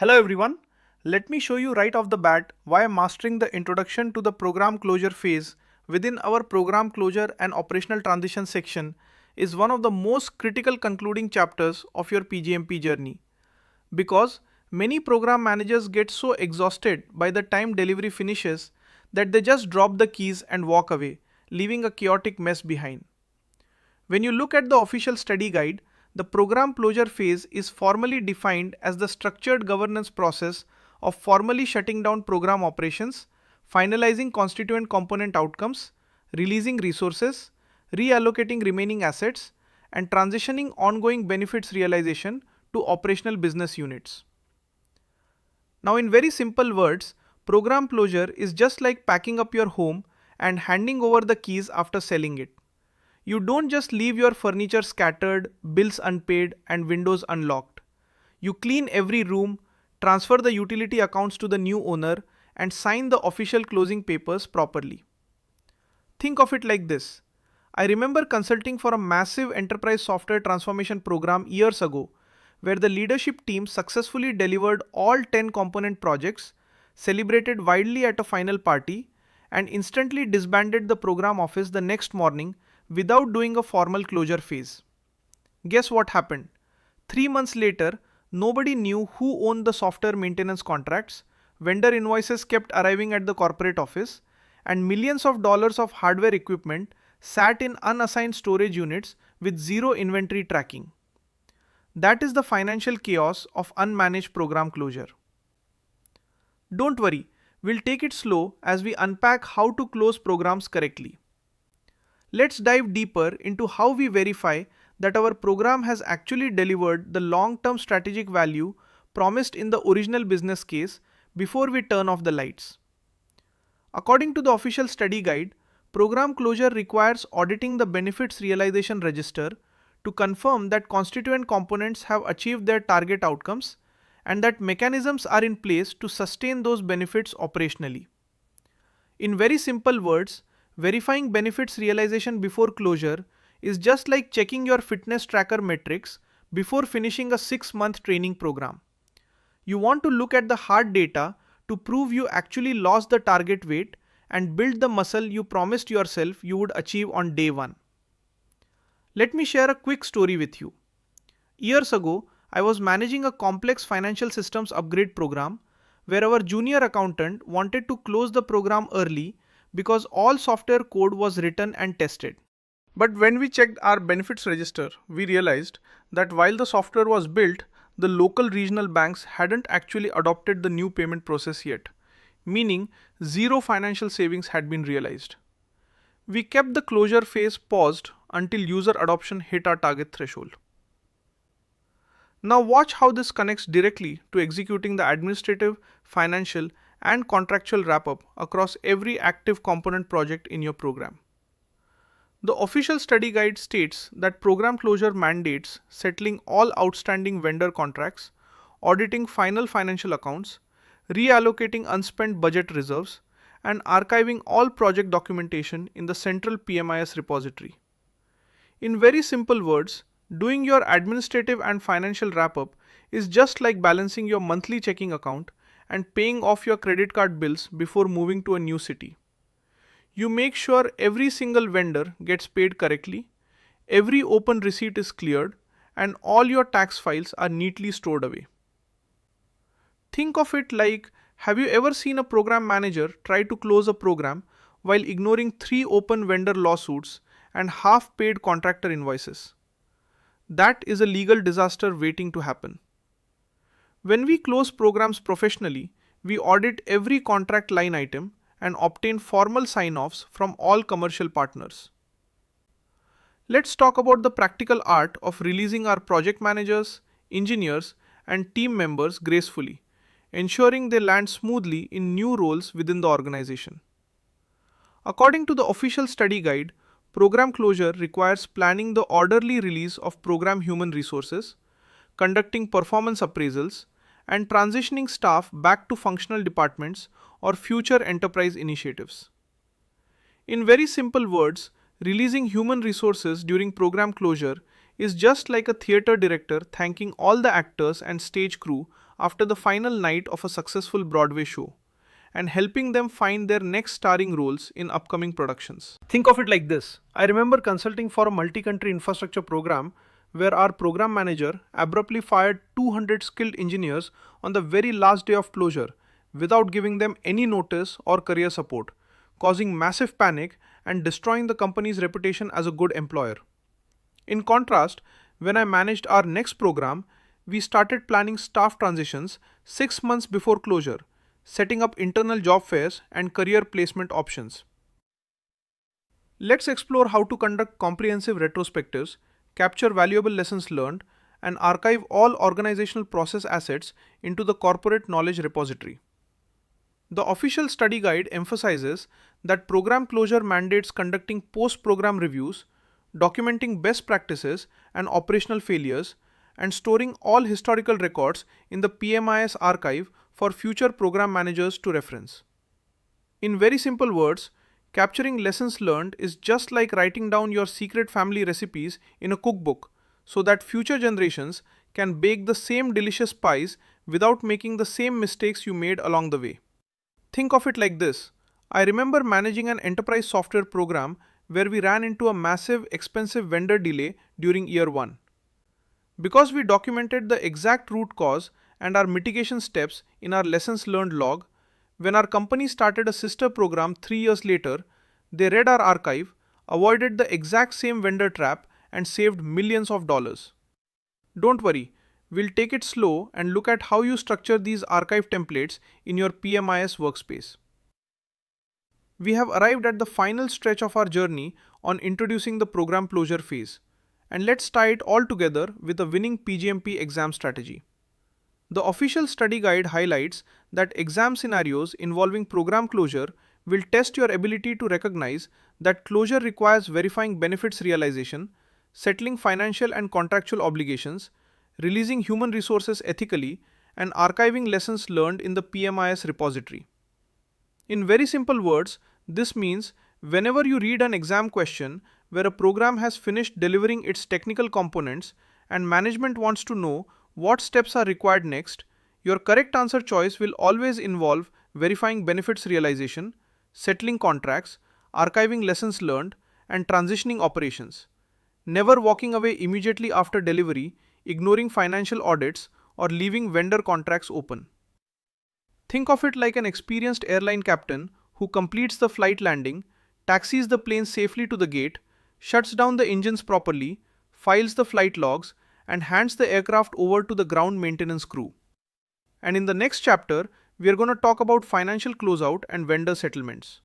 Hello everyone, let me show you right off the bat why mastering the introduction to the program closure phase within our program closure and operational transition section is one of the most critical concluding chapters of your PgMP journey. Because many program managers get so exhausted by the time delivery finishes that they just drop the keys and walk away, leaving a chaotic mess behind. When you look at the official study guide, the program closure phase is formally defined as the structured governance process of formally shutting down program operations, finalizing constituent component outcomes, releasing resources, reallocating remaining assets, and transitioning ongoing benefits realization to operational business units. Now, in very simple words, program closure is just like packing up your home and handing over the keys after selling it. You don't just leave your furniture scattered, bills unpaid, and windows unlocked. You clean every room, transfer the utility accounts to the new owner, and sign the official closing papers properly. Think of it like this. I remember consulting for a massive enterprise software transformation program years ago, where the leadership team successfully delivered all 10 component projects, celebrated widely at a final party, and instantly disbanded the program office the next morning without doing a formal closure phase. Guess what happened? 3 months later, nobody knew who owned the software maintenance contracts, vendor invoices kept arriving at the corporate office, and millions of dollars of hardware equipment sat in unassigned storage units with zero inventory tracking. That is the financial chaos of unmanaged program closure. Don't worry, we'll take it slow as we unpack how to close programs correctly. Let's dive deeper into how we verify that our program has actually delivered the long-term strategic value promised in the original business case before we turn off the lights. According to the official study guide, program closure requires auditing the benefits realization register to confirm that constituent components have achieved their target outcomes and that mechanisms are in place to sustain those benefits operationally. In very simple words, verifying benefits realization before closure is just like checking your fitness tracker metrics before finishing a 6-month training program. You want to look at the hard data to prove you actually lost the target weight and build the muscle you promised yourself you would achieve on day 1. Let me share a quick story with you. Years ago, I was managing a complex financial systems upgrade program where our junior accountant wanted to close the program early because all software code was written and tested. But when we checked our benefits register, we realized that while the software was built, the local regional banks hadn't actually adopted the new payment process yet, meaning zero financial savings had been realized. We kept the closure phase paused until user adoption hit our target threshold. Now watch how this connects directly to executing the administrative, financial, and contractual wrap-up across every active component project in your program. The official study guide states that program closure mandates settling all outstanding vendor contracts, auditing final financial accounts, reallocating unspent budget reserves, and archiving all project documentation in the central PMIS repository. In very simple words, doing your administrative and financial wrap-up is just like balancing your monthly checking account and paying off your credit card bills before moving to a new city. You make sure every single vendor gets paid correctly, every open receipt is cleared, and all your tax files are neatly stored away. Think of it like, have you ever seen a program manager try to close a program while ignoring 3 open vendor lawsuits and half-paid contractor invoices? That is a legal disaster waiting to happen. When we close programs professionally, we audit every contract line item and obtain formal sign-offs from all commercial partners. Let's talk about the practical art of releasing our project managers, engineers, and team members gracefully, ensuring they land smoothly in new roles within the organization. According to the official study guide, program closure requires planning the orderly release of program human resources, conducting performance appraisals, and transitioning staff back to functional departments or future enterprise initiatives. In very simple words, releasing human resources during program closure is just like a theater director thanking all the actors and stage crew after the final night of a successful Broadway show and helping them find their next starring roles in upcoming productions. Think of it like this. I remember consulting for a multi-country infrastructure program where our program manager abruptly fired 200 skilled engineers on the very last day of closure without giving them any notice or career support, causing massive panic and destroying the company's reputation as a good employer. In contrast, when I managed our next program, we started planning staff transitions 6 months before closure, setting up internal job fairs and career placement options. Let's explore how to conduct comprehensive retrospectives, capture valuable lessons learned, and archive all organizational process assets into the corporate knowledge repository. The official study guide emphasizes that program closure mandates conducting post-program reviews, documenting best practices and operational failures, and storing all historical records in the PMIS archive for future program managers to reference. In very simple words, capturing lessons learned is just like writing down your secret family recipes in a cookbook so that future generations can bake the same delicious pies without making the same mistakes you made along the way. Think of it like this. I remember managing an enterprise software program where we ran into a massive, expensive vendor delay during year 1. Because we documented the exact root cause and our mitigation steps in our lessons learned log, when our company started a sister program 3 years later, they read our archive, avoided the exact same vendor trap, and saved millions of dollars. Don't worry, we'll take it slow and look at how you structure these archive templates in your PMIS workspace. We have arrived at the final stretch of our journey on introducing the program closure phase, and let's tie it all together with a winning PgMP exam strategy. The official study guide highlights that exam scenarios involving program closure will test your ability to recognize that closure requires verifying benefits realization, settling financial and contractual obligations, releasing human resources ethically, and archiving lessons learned in the PMIS repository. In very simple words, this means whenever you read an exam question where a program has finished delivering its technical components and management wants to know what steps are required next, your correct answer choice will always involve verifying benefits realization, settling contracts, archiving lessons learned, and transitioning operations. Never walking away immediately after delivery, ignoring financial audits, or leaving vendor contracts open. Think of it like an experienced airline captain who completes the flight landing, taxis the plane safely to the gate, shuts down the engines properly, files the flight logs, and hands the aircraft over to the ground maintenance crew. And in the next chapter, we are going to talk about financial closeout and vendor settlements.